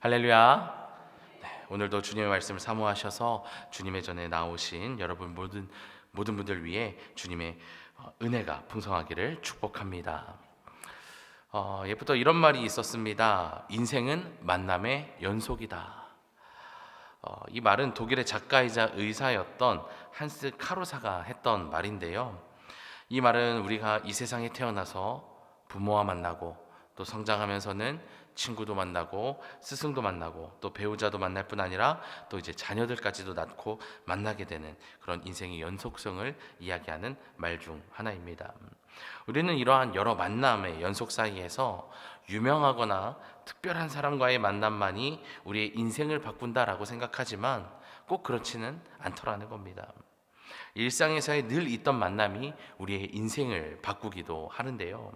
할렐루야. 네, 오늘도 주님의 말씀을 사모하셔서 주님의 전에 나오신 여러분 모든 분들 위해 주님의 은혜가 풍성하기를 축복합니다. 예부터 이런 말이 있었습니다. 인생은 만남의 연속이다. 이 말은 독일의 작가이자 의사였던 한스 카로사가 했던 말인데요. 이 말은 우리가 이 세상에 태어나서 부모와 만나고 또 성장하면서는 친구도 만나고 스승도 만나고 또 배우자도 만날 뿐 아니라 또 이제 자녀들까지도 낳고 만나게 되는 그런 인생의 연속성을 이야기하는 말 중 하나입니다. 우리는 이러한 여러 만남의 연속 사이에서 유명하거나 특별한 사람과의 만남만이 우리의 인생을 바꾼다라고 생각하지만 꼭 그렇지는 않더라는 겁니다. 일상에서의 늘 있던 만남이 우리의 인생을 바꾸기도 하는데요.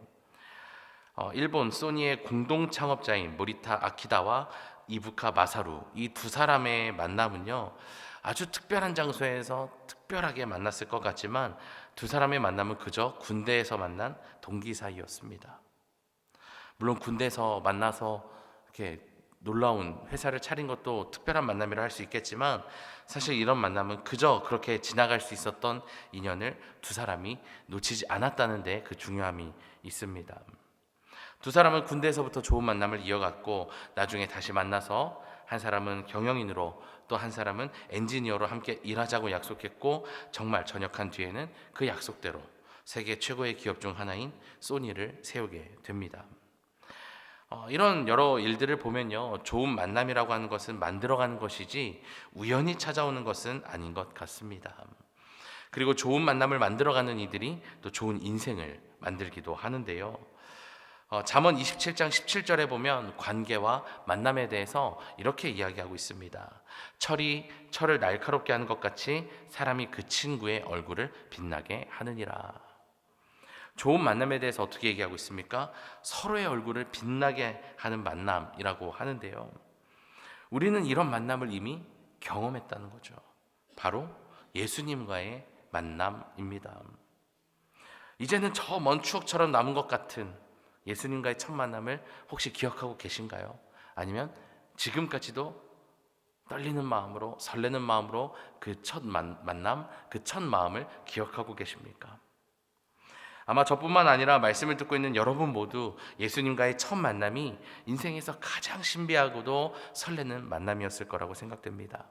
일본 소니의 공동 창업자인 모리타 아키다와 이부카 마사루, 이 두 사람의 만남은요, 아주 특별한 장소에서 특별하게 만났을 것 같지만 두 사람의 만남은 그저 군대에서 만난 동기 사이였습니다. 물론 군대에서 만나서 이렇게 놀라운 회사를 차린 것도 특별한 만남이라 할 수 있겠지만 사실 이런 만남은 그저 그렇게 지나갈 수 있었던 인연을 두 사람이 놓치지 않았다는 데 그 중요함이 있습니다. 두 사람은 군대에서부터 좋은 만남을 이어갔고 나중에 다시 만나서 한 사람은 경영인으로 또 한 사람은 엔지니어로 함께 일하자고 약속했고 정말 전역한 뒤에는 그 약속대로 세계 최고의 기업 중 하나인 소니를 세우게 됩니다. 이런 여러 일들을 보면요, 좋은 만남이라고 하는 것은 만들어가는 것이지 우연히 찾아오는 것은 아닌 것 같습니다. 그리고 좋은 만남을 만들어가는 이들이 또 좋은 인생을 만들기도 하는데요. 잠언 27장 17절에 보면 관계와 만남에 대해서 이렇게 이야기하고 있습니다. 철이 철을 날카롭게 하는 것 같이 사람이 그 친구의 얼굴을 빛나게 하느니라. 좋은 만남에 대해서 어떻게 얘기하고 있습니까? 서로의 얼굴을 빛나게 하는 만남이라고 하는데요. 우리는 이런 만남을 이미 경험했다는 거죠. 바로 예수님과의 만남입니다. 이제는 저 먼 추억처럼 남은 것 같은 예수님과의 첫 만남을 혹시 기억하고 계신가요? 아니면 지금까지도 떨리는 마음으로 설레는 마음으로 그 첫 만남, 그 첫 마음을 기억하고 계십니까? 아마 저뿐만 아니라 말씀을 듣고 있는 여러분 모두 예수님과의 첫 만남이 인생에서 가장 신비하고도 설레는 만남이었을 거라고 생각됩니다.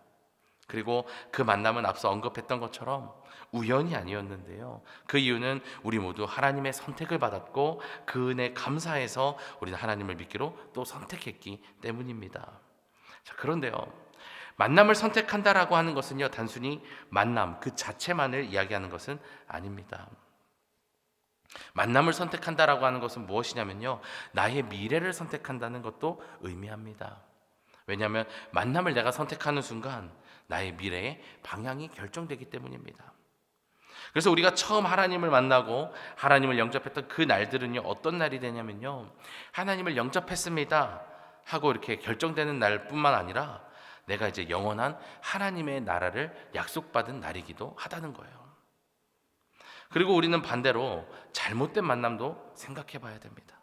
그리고 그 만남은 앞서 언급했던 것처럼 우연이 아니었는데요. 그 이유는 우리 모두 하나님의 선택을 받았고 그 은혜에 감사해서 우리는 하나님을 믿기로 또 선택했기 때문입니다. 자, 그런데요, 만남을 선택한다라고 하는 것은요, 단순히 만남 그 자체만을 이야기하는 것은 아닙니다. 만남을 선택한다라고 하는 것은 무엇이냐면요, 나의 미래를 선택한다는 것도 의미합니다. 왜냐하면 만남을 내가 선택하는 순간 나의 미래의 방향이 결정되기 때문입니다. 그래서 우리가 처음 하나님을 만나고 하나님을 영접했던 그 날들은요, 어떤 날이 되냐면요, 하나님을 영접했습니다 하고 이렇게 결정되는 날뿐만 아니라 내가 이제 영원한 하나님의 나라를 약속받은 날이기도 하다는 거예요. 그리고 우리는 반대로 잘못된 만남도 생각해 봐야 됩니다.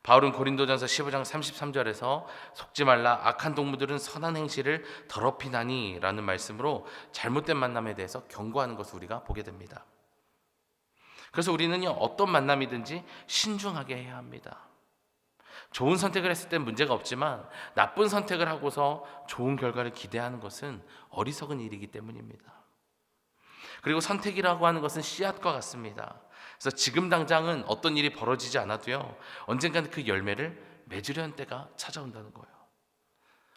바울은 고린도전서 15장 33절에서 속지 말라, 악한 동무들은 선한 행실을 더럽히나니 라는 말씀으로 잘못된 만남에 대해서 경고하는 것을 우리가 보게 됩니다. 그래서 우리는요, 어떤 만남이든지 신중하게 해야 합니다. 좋은 선택을 했을 땐 문제가 없지만 나쁜 선택을 하고서 좋은 결과를 기대하는 것은 어리석은 일이기 때문입니다. 그리고 선택이라고 하는 것은 씨앗과 같습니다. 그래서 지금 당장은 어떤 일이 벌어지지 않아도요, 언젠가는 그 열매를 맺으려는 때가 찾아온다는 거예요.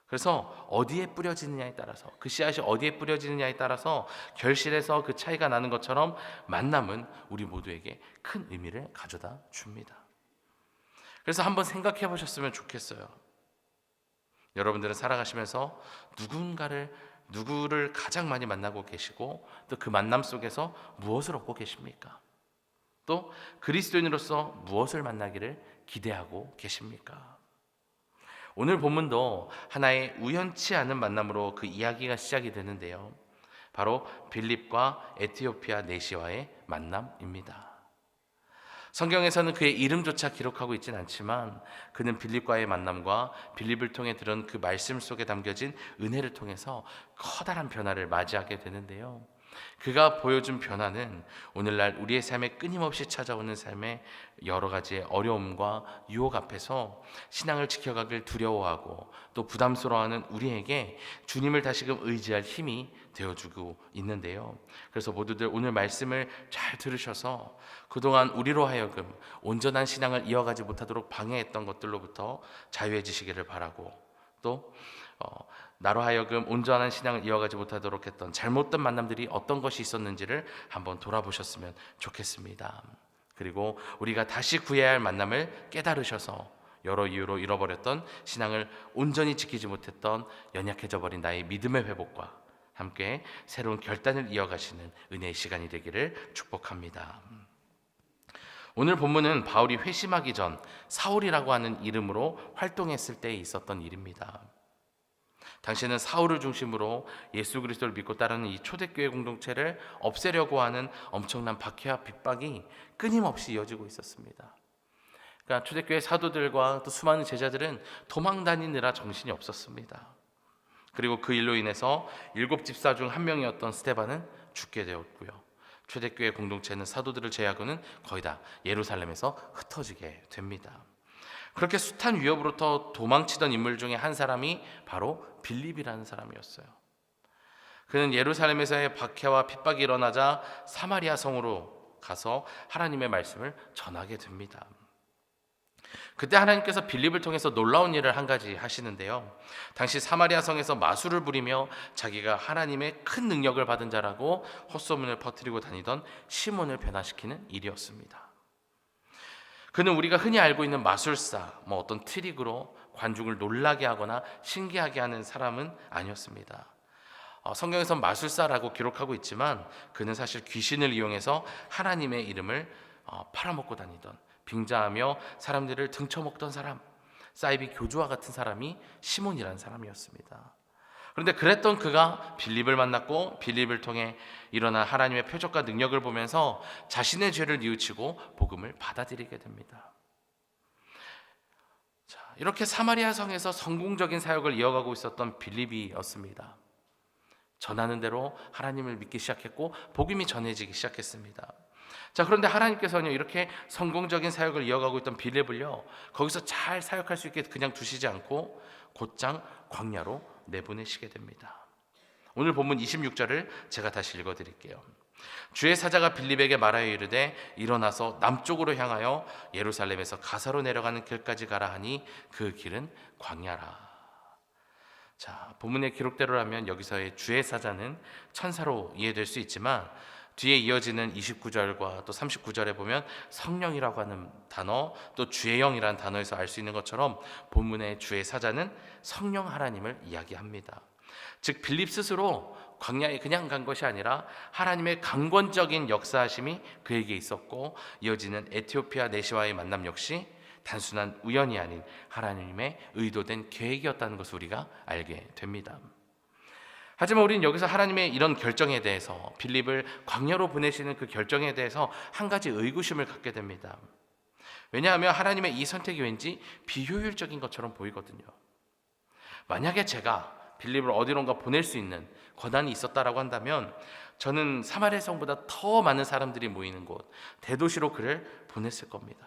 그래서 어디에 뿌려지느냐에 따라서, 그 씨앗이 어디에 뿌려지느냐에 따라서 결실에서 그 차이가 나는 것처럼 만남은 우리 모두에게 큰 의미를 가져다 줍니다. 그래서 한번 생각해 보셨으면 좋겠어요. 여러분들은 살아가시면서 누구를 가장 많이 만나고 계시고 또 그 만남 속에서 무엇을 얻고 계십니까? 또 그리스도인으로서 무엇을 만나기를 기대하고 계십니까? 오늘 본문도 하나의 우연치 않은 만남으로 그 이야기가 시작이 되는데요, 바로 빌립과 에티오피아 내시와의 만남입니다. 성경에서는 그의 이름조차 기록하고 있진 않지만 그는 빌립과의 만남과 빌립을 통해 들은 그 말씀 속에 담겨진 은혜를 통해서 커다란 변화를 맞이하게 되는데요. 그가 보여준 변화는 오늘날 우리의 삶에 끊임없이 찾아오는 삶의 여러 가지의 어려움과 유혹 앞에서 신앙을 지켜가길 두려워하고 또 부담스러워하는 우리에게 주님을 다시금 의지할 힘이 되어주고 있는데요. 그래서 모두들 오늘 말씀을 잘 들으셔서 그동안 우리로 하여금 온전한 신앙을 이어가지 못하도록 방해했던 것들로부터 자유해지시기를 바라고, 또 나로 하여금 온전한 신앙을 이어가지 못하도록 했던 잘못된 만남들이 어떤 것이 있었는지를 한번 돌아보셨으면 좋겠습니다. 그리고 우리가 다시 구해야 할 만남을 깨달으셔서 여러 이유로 잃어버렸던 신앙을 온전히 지키지 못했던 연약해져 버린 나의 믿음의 회복과 함께 새로운 결단을 이어가시는 은혜의 시간이 되기를 축복합니다. 오늘 본문은 바울이 회심하기 전 사울이라고 하는 이름으로 활동했을 때 있었던 일입니다. 당시에는 사울을 중심으로 예수 그리스도를 믿고 따르는 이 초대교회 공동체를 없애려고 하는 엄청난 박해와 핍박이 끊임없이 이어지고 있었습니다. 그러니까 초대교회 사도들과 또 수많은 제자들은 도망 다니느라 정신이 없었습니다. 그리고 그 일로 인해서 7 집사 중 한 명이었던 스데반은 죽게 되었고요. 초대교회 공동체는 사도들을 제외하고는 거의 다 예루살렘에서 흩어지게 됩니다. 그렇게 숱한 위협으로부터 도망치던 인물 중에 한 사람이 바로 빌립이라는 사람이었어요. 그는 예루살렘에서의 박해와 핍박이 일어나자 사마리아 성으로 가서 하나님의 말씀을 전하게 됩니다. 그때 하나님께서 빌립을 통해서 놀라운 일을 한 가지 하시는데요. 당시 사마리아 성에서 마술을 부리며 자기가 하나님의 큰 능력을 받은 자라고 헛소문을 퍼뜨리고 다니던 시몬을 변화시키는 일이었습니다. 그는 우리가 흔히 알고 있는 마술사, 어떤 트릭으로 관중을 놀라게 하거나 신기하게 하는 사람은 아니었습니다. 성경에선 마술사라고 기록하고 있지만 그는 사실 귀신을 이용해서 하나님의 이름을 팔아먹고 다니던, 빙자하며 사람들을 등쳐먹던 사람, 사이비 교주와 같은 사람이 시몬이라는 사람이었습니다. 그런데 그랬던 그가 빌립을 만났고 빌립을 통해 일어난 하나님의 표적과 능력을 보면서 자신의 죄를 뉘우치고 복음을 받아들이게 됩니다. 이렇게 사마리아 성에서 성공적인 사역을 이어가고 있었던 빌립이었습니다. 전하는 대로 하나님을 믿기 시작했고 복음이 전해지기 시작했습니다. 그런데 하나님께서는 이렇게 성공적인 사역을 이어가고 있던 빌립을요, 거기서 잘 사역할 수 있게 그냥 두시지 않고 곧장 광야로 내보내시게 됩니다. 오늘 본문 26절을 제가 다시 읽어드릴게요. 주의 사자가 빌립에게 말하여 이르되 일어나서 남쪽으로 향하여 예루살렘에서 가사로 내려가는 길까지 가라 하니 그 길은 광야라. 본문의 기록대로라면 여기서의 주의 사자는 천사로 이해될 수 있지만 뒤에 이어지는 29절과 또 39절에 보면 성령이라고 하는 단어, 또 주의 영이라는 단어에서 알 수 있는 것처럼 본문의 주의 사자는 성령 하나님을 이야기합니다. 즉 빌립 스스로 광야에 그냥 간 것이 아니라 하나님의 강권적인 역사하심이 그에게 있었고, 이어지는 에티오피아 내시와의 만남 역시 단순한 우연이 아닌 하나님의 의도된 계획이었다는 것을 우리가 알게 됩니다. 하지만 우리는 여기서 하나님의 이런 결정에 대해서, 빌립을 광야로 보내시는 그 결정에 대해서 한 가지 의구심을 갖게 됩니다. 왜냐하면 하나님의 이 선택이 왠지 비효율적인 것처럼 보이거든요. 만약에 제가 빌립을 어디론가 보낼 수 있는 권한이 있었다라고 한다면 저는 사마리아 성보다 더 많은 사람들이 모이는 곳, 대도시로 그를 보냈을 겁니다.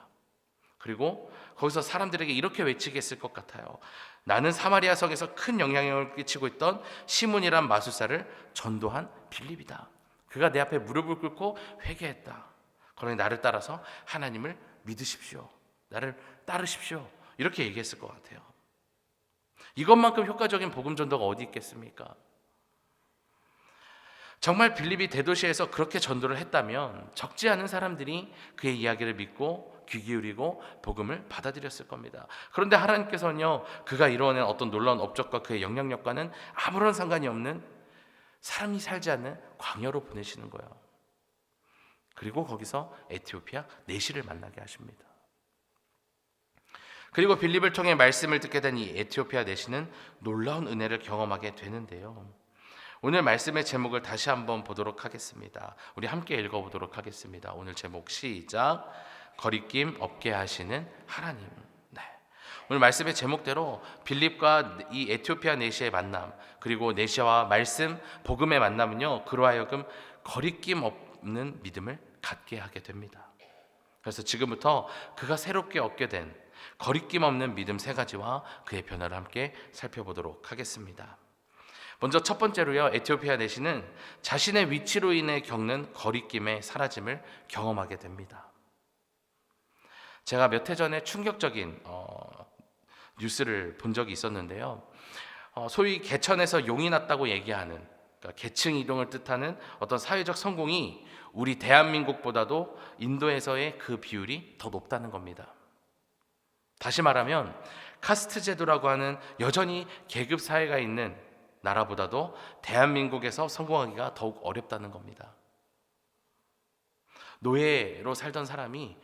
그리고 거기서 사람들에게 이렇게 외치겠을 것 같아요. 나는 사마리아 성에서 큰 영향력을 끼치고 있던 시몬이란 마술사를 전도한 빌립이다. 그가 내 앞에 무릎을 꿇고 회개했다. 그러니 나를 따라서 하나님을 믿으십시오. 나를 따르십시오. 이렇게 얘기했을 것 같아요. 이것만큼 효과적인 복음 전도가 어디 있겠습니까? 정말 빌립이 대도시에서 그렇게 전도를 했다면 적지 않은 사람들이 그의 이야기를 믿고 귀 기울이고 복음을 받아들였을 겁니다. 그런데 하나님께서는요, 그가 이루어낸 어떤 놀라운 업적과 그의 영향력과는 아무런 상관이 없는 사람이 살지 않는 광야로 보내시는 거예요. 그리고 거기서 에티오피아 내시를 만나게 하십니다. 그리고 빌립을 통해 말씀을 듣게 된 이 에티오피아 내시는 놀라운 은혜를 경험하게 되는데요. 오늘 말씀의 제목을 다시 한번 보도록 하겠습니다. 우리 함께 읽어보도록 하겠습니다. 오늘 제목 시작. 거리낌 없게 하시는 하나님. 네. 오늘 말씀의 제목대로 빌립과 이 에티오피아 내시의 만남, 그리고 내시와 말씀 복음의 만남은요, 그로 하여금 거리낌 없는 믿음을 갖게 하게 됩니다. 그래서 지금부터 그가 새롭게 얻게 된 거리낌 없는 믿음 세 가지와 그의 변화를 함께 살펴보도록 하겠습니다. 먼저 첫 번째로요, 에티오피아 내시는 자신의 위치로 인해 겪는 거리낌의 사라짐을 경험하게 됩니다. 제가 몇 해 전에 충격적인 뉴스를 본 적이 있었는데요. 소위 개천에서 용이 났다고 얘기하는, 그러니까 계층 이동을 뜻하는 어떤 사회적 성공이 우리 대한민국보다도 인도에서의 그 비율이 더 높다는 겁니다. 다시 말하면 카스트 제도라고 하는 여전히 계급 사회가 있는 나라보다도 대한민국에서 성공하기가 더욱 어렵다는 겁니다. 노예로 살던 사람이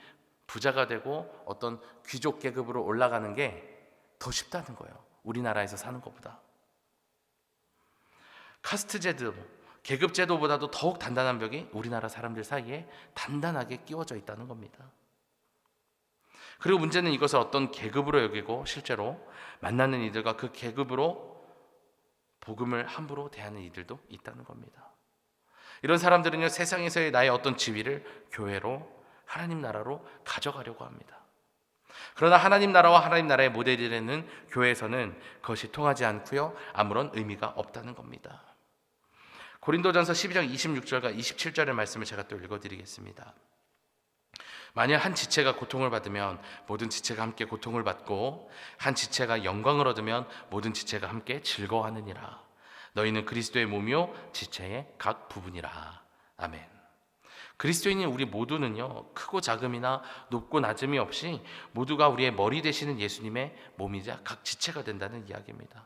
부자가 되고 어떤 귀족 계급으로 올라가는 게 더 쉽다는 거예요. 우리나라에서 사는 것보다. 카스트 제도, 계급 제도보다도 더욱 단단한 벽이 우리나라 사람들 사이에 단단하게 끼워져 있다는 겁니다. 그리고 문제는 이것을 어떤 계급으로 여기고 실제로 만나는 이들과 그 계급으로 복음을 함부로 대하는 이들도 있다는 겁니다. 이런 사람들은요, 세상에서의 나의 어떤 지위를 교회로, 하나님 나라로 가져가려고 합니다. 그러나 하나님 나라와 하나님 나라의 모델이 되는 교회에서는 그것이 통하지 않고요, 아무런 의미가 없다는 겁니다. 고린도전서 12장 26절과 27절의 말씀을 제가 또 읽어드리겠습니다. 만약 한 지체가 고통을 받으면 모든 지체가 함께 고통을 받고, 한 지체가 영광을 얻으면 모든 지체가 함께 즐거워하느니라. 너희는 그리스도의 몸이요 지체의 각 부분이라. 아멘. 그리스도인인 우리 모두는요, 크고 작음이나 높고 낮음이 없이 모두가 우리의 머리 되시는 예수님의 몸이자 각 지체가 된다는 이야기입니다.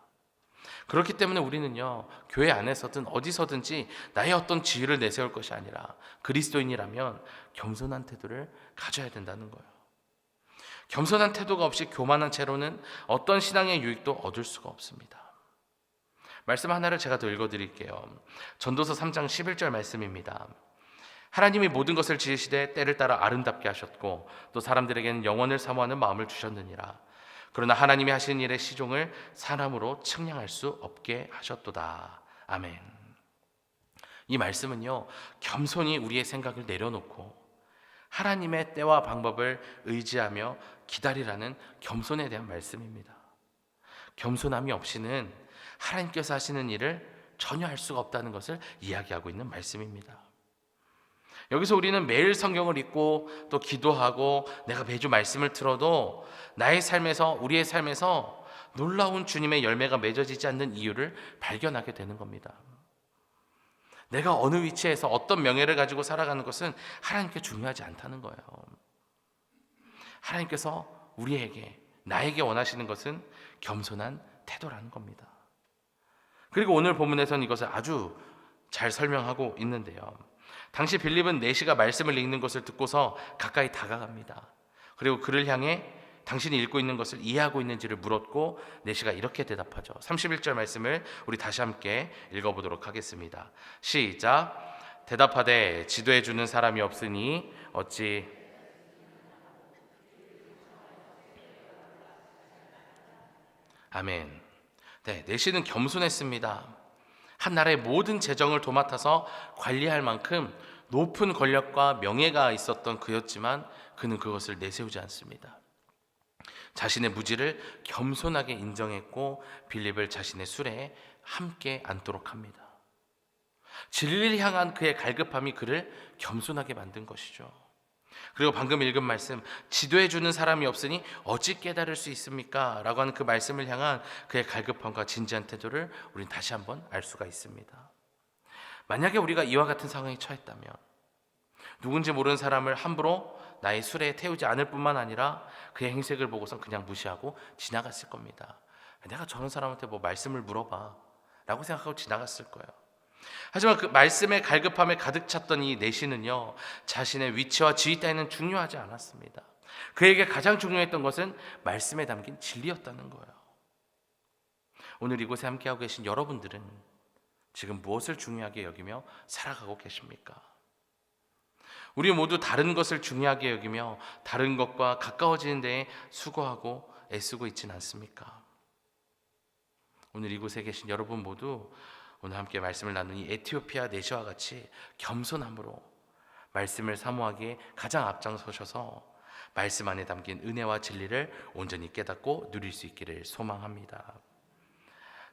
그렇기 때문에 우리는요, 교회 안에서든 어디서든지 나의 어떤 지위를 내세울 것이 아니라 그리스도인이라면 겸손한 태도를 가져야 된다는 거예요. 겸손한 태도가 없이 교만한 채로는 어떤 신앙의 유익도 얻을 수가 없습니다. 말씀 하나를 제가 더 읽어드릴게요. 전도서 3장 11절 말씀입니다. 하나님이 모든 것을 지으시되 때를 따라 아름답게 하셨고 또 사람들에게는 영원을 사모하는 마음을 주셨느니라. 그러나 하나님이 하신 일의 시종을 사람으로 측량할 수 없게 하셨도다. 아멘. 이 말씀은요, 겸손히 우리의 생각을 내려놓고 하나님의 때와 방법을 의지하며 기다리라는 겸손에 대한 말씀입니다. 겸손함이 없이는 하나님께서 하시는 일을 전혀 할 수가 없다는 것을 이야기하고 있는 말씀입니다. 여기서 우리는 매일 성경을 읽고 또 기도하고 내가 매주 말씀을 들어도 나의 삶에서, 우리의 삶에서 놀라운 주님의 열매가 맺어지지 않는 이유를 발견하게 되는 겁니다. 내가 어느 위치에서 어떤 명예를 가지고 살아가는 것은 하나님께 중요하지 않다는 거예요. 하나님께서 우리에게, 나에게 원하시는 것은 겸손한 태도라는 겁니다. 그리고 오늘 본문에서는 이것을 아주 잘 설명하고 있는데요. 당시 빌립은 내시가 말씀을 읽는 것을 듣고서 가까이 다가갑니다. 그리고 그를 향해 당신이 읽고 있는 것을 이해하고 있는지를 물었고, 내시가 이렇게 대답하죠. 31절 말씀을 우리 다시 함께 읽어보도록 하겠습니다. 시작. 대답하되 지도해 주는 사람이 없으니 어찌. 아멘. 네, 내시는 겸손했습니다. 한 나라의 모든 재정을 도맡아서 관리할 만큼 높은 권력과 명예가 있었던 그였지만 그는 그것을 내세우지 않습니다. 자신의 무지를 겸손하게 인정했고 빌립을 자신의 수레에 함께 앉도록 합니다. 진리를 향한 그의 갈급함이 그를 겸손하게 만든 것이죠. 그리고 방금 읽은 말씀, 지도해 주는 사람이 없으니 어찌 깨달을 수 있습니까? 라고 하는 그 말씀을 향한 그의 갈급함과 진지한 태도를 우리는 다시 한번 알 수가 있습니다. 만약에 우리가 이와 같은 상황에 처했다면 누군지 모르는 사람을 함부로 나의 수레에 태우지 않을 뿐만 아니라 그의 행색을 보고서 그냥 무시하고 지나갔을 겁니다. 내가 저런 사람한테 뭐 말씀을 물어봐 라고 생각하고 지나갔을 거예요. 하지만 그 말씀의 갈급함에 가득 찼던 이 내시는요, 자신의 위치와 지위 따위는 중요하지 않았습니다. 그에게 가장 중요했던 것은 말씀에 담긴 진리였다는 거예요. 오늘 이곳에 함께하고 계신 여러분들은 지금 무엇을 중요하게 여기며 살아가고 계십니까? 우리 모두 다른 것을 중요하게 여기며 다른 것과 가까워지는 데에 수고하고 애쓰고 있지는 않습니까? 오늘 이곳에 계신 여러분 모두 오늘 함께 말씀을 나누니 에티오피아 내시와 같이 겸손함으로 말씀을 사모하기에 가장 앞장서셔서 말씀 안에 담긴 은혜와 진리를 온전히 깨닫고 누릴 수 있기를 소망합니다.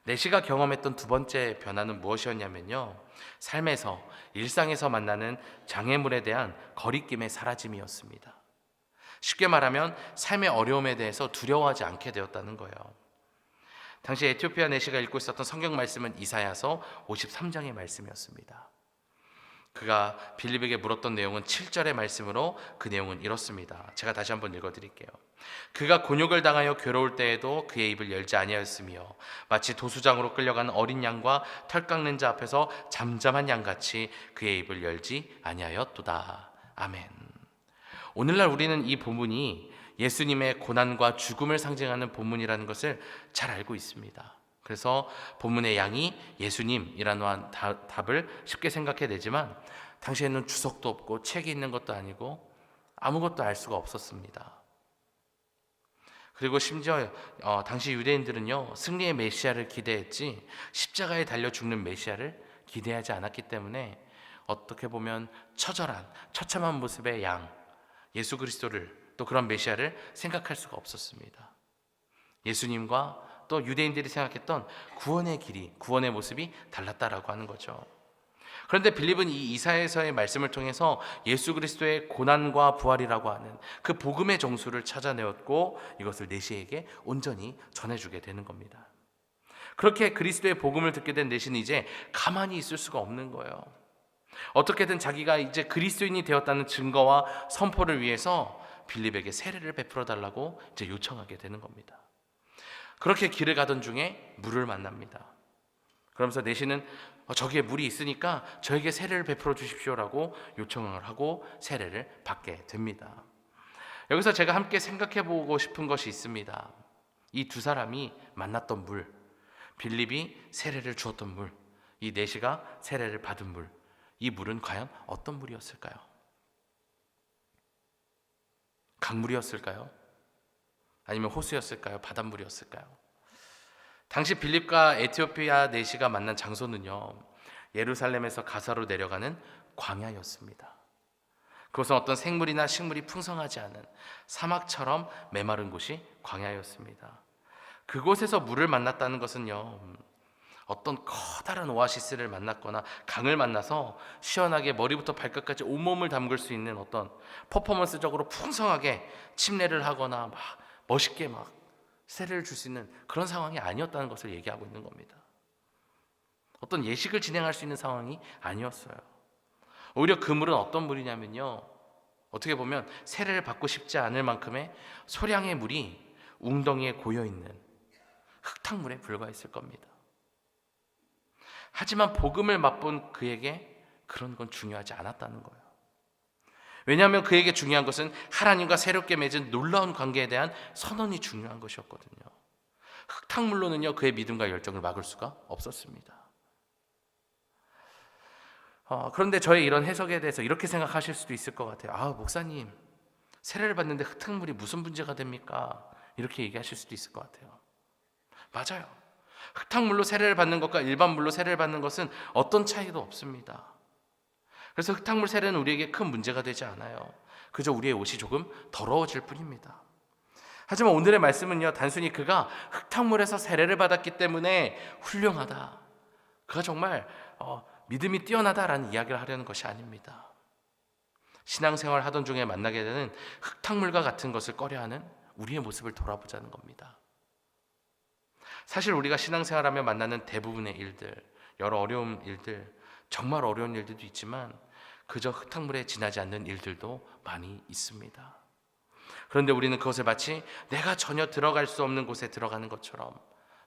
내시가 경험했던 두 번째 변화는 무엇이었냐면요, 삶에서 일상에서 만나는 장애물에 대한 거리낌의 사라짐이었습니다. 쉽게 말하면 삶의 어려움에 대해서 두려워하지 않게 되었다는 거예요. 당시 에티오피아 내시가 읽고 있었던 성경 말씀은 이사야서 53장의 말씀이었습니다. 그가 빌립에게 물었던 내용은 7절의 말씀으로 그 내용은 이렇습니다. 제가 다시 한번 읽어드릴게요. 그가 곤욕을 당하여 괴로울 때에도 그의 입을 열지 아니하였으며 마치 도수장으로 끌려가는 어린 양과 털 깎는 자 앞에서 잠잠한 양같이 그의 입을 열지 아니하였도다. 아멘. 오늘날 우리는 이 본문이 예수님의 고난과 죽음을 상징하는 본문이라는 것을 잘 알고 있습니다. 그래서 본문의 양이 예수님이라는 답을 쉽게 생각해내지만 당시에는 주석도 없고 책이 있는 것도 아니고 아무것도 알 수가 없었습니다. 그리고 심지어 당시 유대인들은요, 승리의 메시아를 기대했지 십자가에 달려 죽는 메시아를 기대하지 않았기 때문에 어떻게 보면 처절한 처참한 모습의 양 예수 그리스도를, 또 그런 메시아를 생각할 수가 없었습니다. 예수님과 또 유대인들이 생각했던 구원의 길이, 구원의 모습이 달랐다라고 하는 거죠. 그런데 빌립은 이 이사야서의 말씀을 통해서 예수 그리스도의 고난과 부활이라고 하는 그 복음의 정수를 찾아내었고 이것을 내시에게 온전히 전해주게 되는 겁니다. 그렇게 그리스도의 복음을 듣게 된 내시는 이제 가만히 있을 수가 없는 거예요. 어떻게든 자기가 이제 그리스도인이 되었다는 증거와 선포를 위해서 빌립에게 세례를 베풀어 달라고 이제 요청하게 되는 겁니다. 그렇게 길을 가던 중에 물을 만납니다. 그러면서 내시는 저기에 물이 있으니까 저에게 세례를 베풀어 주십시오라고 요청을 하고 세례를 받게 됩니다. 여기서 제가 함께 생각해 보고 싶은 것이 있습니다. 이 두 사람이 만났던 물, 빌립이 세례를 주었던 물, 이 내시가 세례를 받은 물, 이 물은 과연 어떤 물이었을까요? 강물이었을까요? 아니면 호수였을까요? 바닷물이었을까요? 당시 빌립과 에티오피아 내시가 만난 장소는요, 예루살렘에서 가사로 내려가는 광야였습니다. 그것은 어떤 생물이나 식물이 풍성하지 않은 사막처럼 메마른 곳이 광야였습니다. 그곳에서 물을 만났다는 것은요, 어떤 커다란 오아시스를 만났거나 강을 만나서 시원하게 머리부터 발끝까지 온몸을 담글 수 있는 어떤 퍼포먼스적으로 풍성하게 침례를 하거나 막 멋있게 막 세례를 줄 수 있는 그런 상황이 아니었다는 것을 얘기하고 있는 겁니다. 어떤 예식을 진행할 수 있는 상황이 아니었어요. 오히려 그 물은 어떤 물이냐면요, 어떻게 보면 세례를 받고 싶지 않을 만큼의 소량의 물이 웅덩이에 고여있는 흙탕물에 불과했을 겁니다. 하지만 복음을 맛본 그에게 그런 건 중요하지 않았다는 거예요. 왜냐하면 그에게 중요한 것은 하나님과 새롭게 맺은 놀라운 관계에 대한 선언이 중요한 것이었거든요. 흙탕물로는요, 그의 믿음과 열정을 막을 수가 없었습니다. 그런데 저의 이런 해석에 대해서 이렇게 생각하실 수도 있을 것 같아요. 목사님, 세례를 받는데 흙탕물이 무슨 문제가 됩니까? 이렇게 얘기하실 수도 있을 것 같아요. 맞아요. 흙탕물로 세례를 받는 것과 일반 물로 세례를 받는 것은 어떤 차이도 없습니다. 그래서 흙탕물 세례는 우리에게 큰 문제가 되지 않아요. 그저 우리의 옷이 조금 더러워질 뿐입니다. 하지만 오늘의 말씀은요, 단순히 그가 흙탕물에서 세례를 받았기 때문에 훌륭하다, 그가 정말 믿음이 뛰어나다라는 이야기를 하려는 것이 아닙니다. 신앙생활 하던 중에 만나게 되는 흙탕물과 같은 것을 꺼려하는 우리의 모습을 돌아보자는 겁니다. 사실 우리가 신앙생활하며 만나는 대부분의 일들, 여러 어려운 일들, 정말 어려운 일들도 있지만 그저 흙탕물에 지나지 않는 일들도 많이 있습니다. 그런데 우리는 그것을 마치 내가 전혀 들어갈 수 없는 곳에 들어가는 것처럼,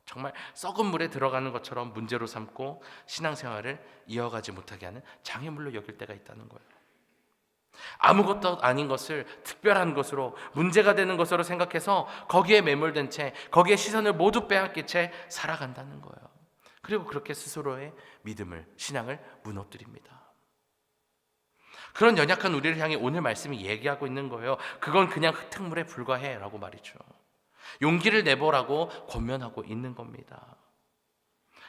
정말 썩은 물에 들어가는 것처럼 문제로 삼고 신앙생활을 이어가지 못하게 하는 장애물로 여길 때가 있다는 거예요. 아무것도 아닌 것을 특별한 것으로, 문제가 되는 것으로 생각해서 거기에 매몰된 채, 거기에 시선을 모두 빼앗긴 채 살아간다는 거예요. 그리고 그렇게 스스로의 믿음을, 신앙을 무너뜨립니다. 그런 연약한 우리를 향해 오늘 말씀이 얘기하고 있는 거예요. 그건 그냥 흙탕물에 불과해 라고 말이죠. 용기를 내보라고 권면하고 있는 겁니다.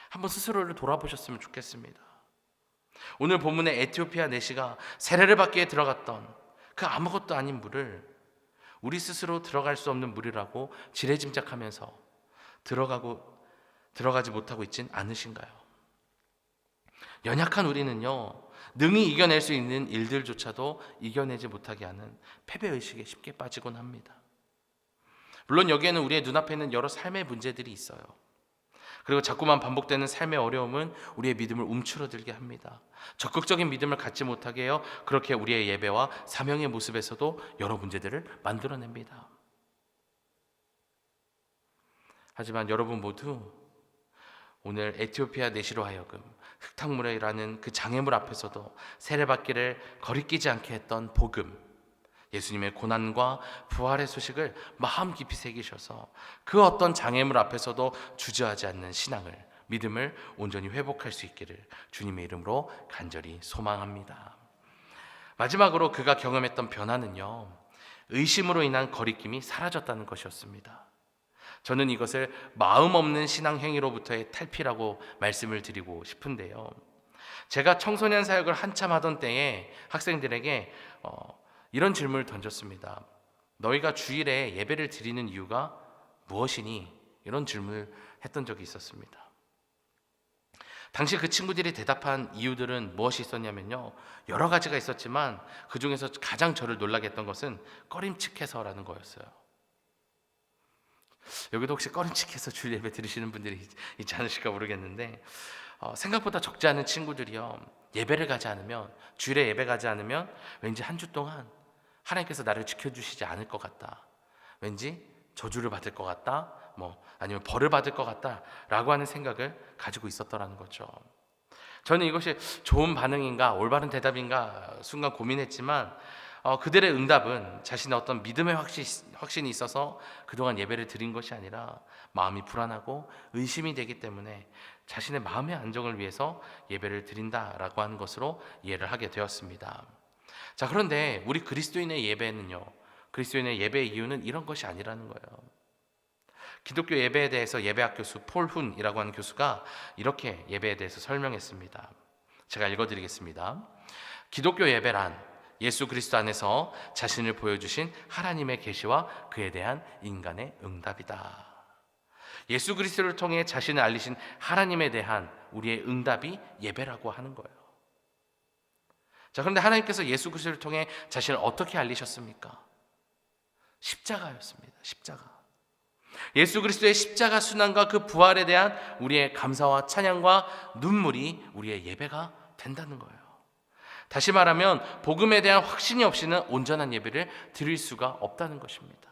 한번 스스로를 돌아보셨으면 좋겠습니다. 오늘 본문의 에티오피아 내시가 세례를 받기에 들어갔던 그 아무것도 아닌 물을 우리 스스로 들어갈 수 없는 물이라고 지레짐작하면서 들어가지 못하고 있진 않으신가요? 연약한 우리는요, 능히 이겨낼 수 있는 일들조차도 이겨내지 못하게 하는 패배의식에 쉽게 빠지곤 합니다. 물론 여기에는 우리의 눈앞에 있는 여러 삶의 문제들이 있어요. 그리고 자꾸만 반복되는 삶의 어려움은 우리의 믿음을 움츠러들게 합니다. 적극적인 믿음을 갖지 못하게 해요. 그렇게 우리의 예배와 사명의 모습에서도 여러 문제들을 만들어냅니다. 하지만 여러분 모두 오늘 에티오피아 내시로 하여금 흙탕물이라는 그 장애물 앞에서도 세례받기를 거리끼지 않게 했던 복음, 예수님의 고난과 부활의 소식을 마음 깊이 새기셔서 그 어떤 장애물 앞에서도 주저하지 않는 신앙을, 믿음을 온전히 회복할 수 있기를 주님의 이름으로 간절히 소망합니다. 마지막으로 그가 경험했던 변화는요, 의심으로 인한 거리낌이 사라졌다는 것이었습니다. 저는 이것을 마음 없는 신앙 행위로부터의 탈피라고 말씀을 드리고 싶은데요. 제가 청소년 사역을 한참 하던 때에 학생들에게 이런 질문을 던졌습니다. 너희가 주일에 예배를 드리는 이유가 무엇이니? 이런 질문을 했던 적이 있었습니다. 당시 그 친구들이 대답한 이유들은 무엇이 있었냐면요, 여러 가지가 있었지만 그 중에서 가장 저를 놀라게 했던 것은 꺼림칙해서라는 거였어요. 여기도 혹시 꺼림칙해서 주일 예배 드리시는 분들이 있지 않으실까 모르겠는데, 생각보다 적지 않은 친구들이요, 예배를 가지 않으면, 주일에 예배 가지 않으면 왠지 한 주 동안 하나님께서 나를 지켜주시지 않을 것 같다, 왠지 저주를 받을 것 같다, 아니면 벌을 받을 것 같다 라고 하는 생각을 가지고 있었더라는 거죠. 저는 이것이 좋은 반응인가 올바른 대답인가 순간 고민했지만, 그들의 응답은 자신의 어떤 믿음의 확신이 있어서 그동안 예배를 드린 것이 아니라 마음이 불안하고 의심이 되기 때문에 자신의 마음의 안정을 위해서 예배를 드린다라고 하는 것으로 이해를 하게 되었습니다. 자, 그런데 우리 그리스도인의 예배는요, 그리스도인의 예배의 이유는 이런 것이 아니라는 거예요. 기독교 예배에 대해서 예배학 교수 폴훈이라고 하는 교수가 이렇게 예배에 대해서 설명했습니다. 제가 읽어드리겠습니다. 기독교 예배란 예수 그리스도 안에서 자신을 보여주신 하나님의 계시와 그에 대한 인간의 응답이다. 예수 그리스도를 통해 자신을 알리신 하나님에 대한 우리의 응답이 예배라고 하는 거예요. 자, 그런데 하나님께서 예수 그리스도를 통해 자신을 어떻게 알리셨습니까? 십자가였습니다. 십자가. 예수 그리스도의 십자가 순환과 그 부활에 대한 우리의 감사와 찬양과 눈물이 우리의 예배가 된다는 거예요. 다시 말하면 복음에 대한 확신이 없이는 온전한 예배를 드릴 수가 없다는 것입니다.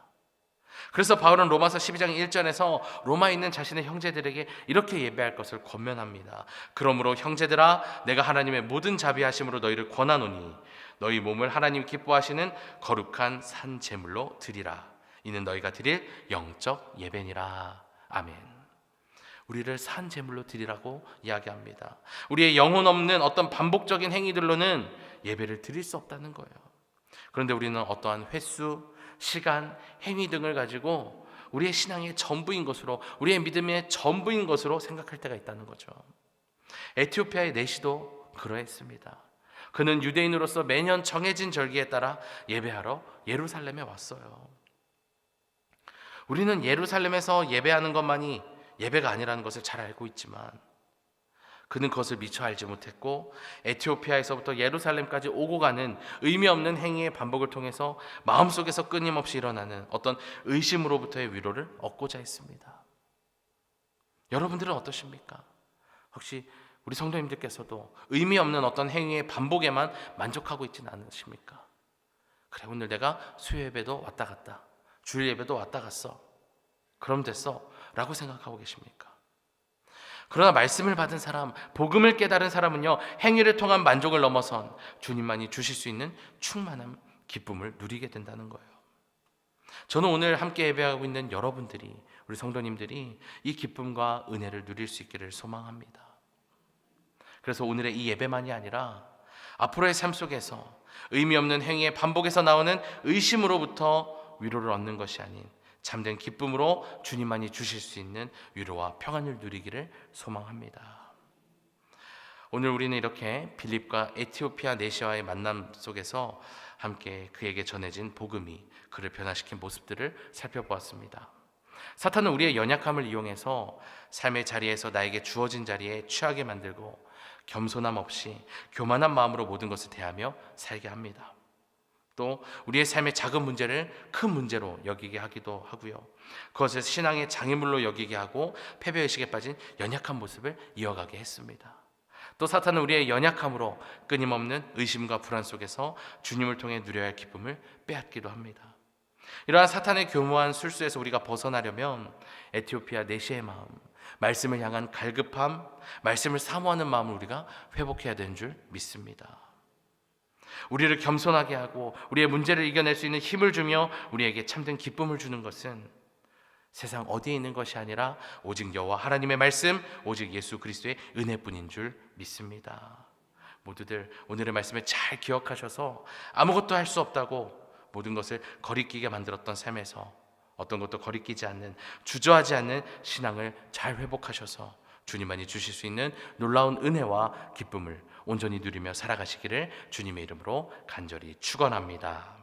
그래서 바울은 로마서 12장 1절에서 로마에 있는 자신의 형제들에게 이렇게 예배할 것을 권면합니다. 그러므로 형제들아, 내가 하나님의 모든 자비하심으로 너희를 권하노니 너희 몸을 하나님 기뻐하시는 거룩한 산 제물로 드리라. 이는 너희가 드릴 영적 예배니라. 아멘. 우리를 산 제물로 드리라고 이야기합니다. 우리의 영혼 없는 어떤 반복적인 행위들로는 예배를 드릴 수 없다는 거예요. 그런데 우리는 어떠한 횟수, 시간, 행위 등을 가지고 우리의 신앙의 전부인 것으로, 우리의 믿음의 전부인 것으로 생각할 때가 있다는 거죠. 에티오피아의 내시도 그러했습니다. 그는 유대인으로서 매년 정해진 절기에 따라 예배하러 예루살렘에 왔어요. 우리는 예루살렘에서 예배하는 것만이 예배가 아니라는 것을 잘 알고 있지만 그는 그것을 미처 알지 못했고 에티오피아에서부터 예루살렘까지 오고 가는 의미 없는 행위의 반복을 통해서 마음속에서 끊임없이 일어나는 어떤 의심으로부터의 위로를 얻고자 했습니다. 여러분들은 어떠십니까? 혹시 우리 성도님들께서도 의미 없는 어떤 행위의 반복에만 만족하고 있지는 않으십니까? 그래, 오늘 내가 수요 예배도 왔다 갔다, 주일 예배도 왔다 갔어, 그럼 됐어 라고 생각하고 계십니까? 그러나 말씀을 받은 사람, 복음을 깨달은 사람은요, 행위를 통한 만족을 넘어선 주님만이 주실 수 있는 충만한 기쁨을 누리게 된다는 거예요. 저는 오늘 함께 예배하고 있는 여러분들이, 우리 성도님들이 이 기쁨과 은혜를 누릴 수 있기를 소망합니다. 그래서 오늘의 이 예배만이 아니라 앞으로의 삶 속에서 의미 없는 행위의 반복에서 나오는 의심으로부터 위로를 얻는 것이 아닌 참된 기쁨으로 주님만이 주실 수 있는 위로와 평안을 누리기를 소망합니다. 오늘 우리는 이렇게 빌립과 에티오피아 내시와의 만남 속에서 함께 그에게 전해진 복음이 그를 변화시킨 모습들을 살펴보았습니다. 사탄은 우리의 연약함을 이용해서 삶의 자리에서 나에게 주어진 자리에 취하게 만들고 겸손함 없이 교만한 마음으로 모든 것을 대하며 살게 합니다. 또 우리의 삶의 작은 문제를 큰 문제로 여기게 하기도 하고요. 그것을 신앙의 장애물로 여기게 하고 패배의식에 빠진 연약한 모습을 이어가게 했습니다. 또 사탄은 우리의 연약함으로 끊임없는 의심과 불안 속에서 주님을 통해 누려야 할 기쁨을 빼앗기도 합니다. 이러한 사탄의 교묘한 술수에서 우리가 벗어나려면 에티오피아 내시의 마음, 말씀을 향한 갈급함, 말씀을 사모하는 마음을 우리가 회복해야 되는 줄 믿습니다. 우리를 겸손하게 하고 우리의 문제를 이겨낼 수 있는 힘을 주며 우리에게 참된 기쁨을 주는 것은 세상 어디에 있는 것이 아니라 오직 여호와 하나님의 말씀, 오직 예수 그리스도의 은혜뿐인 줄 믿습니다. 모두들 오늘의 말씀을 잘 기억하셔서 아무것도 할 수 없다고 모든 것을 거리끼게 만들었던 삶에서 어떤 것도 거리끼지 않는, 주저하지 않는 신앙을 잘 회복하셔서 주님만이 주실 수 있는 놀라운 은혜와 기쁨을 온전히 누리며 살아가시기를 주님의 이름으로 간절히 축원합니다.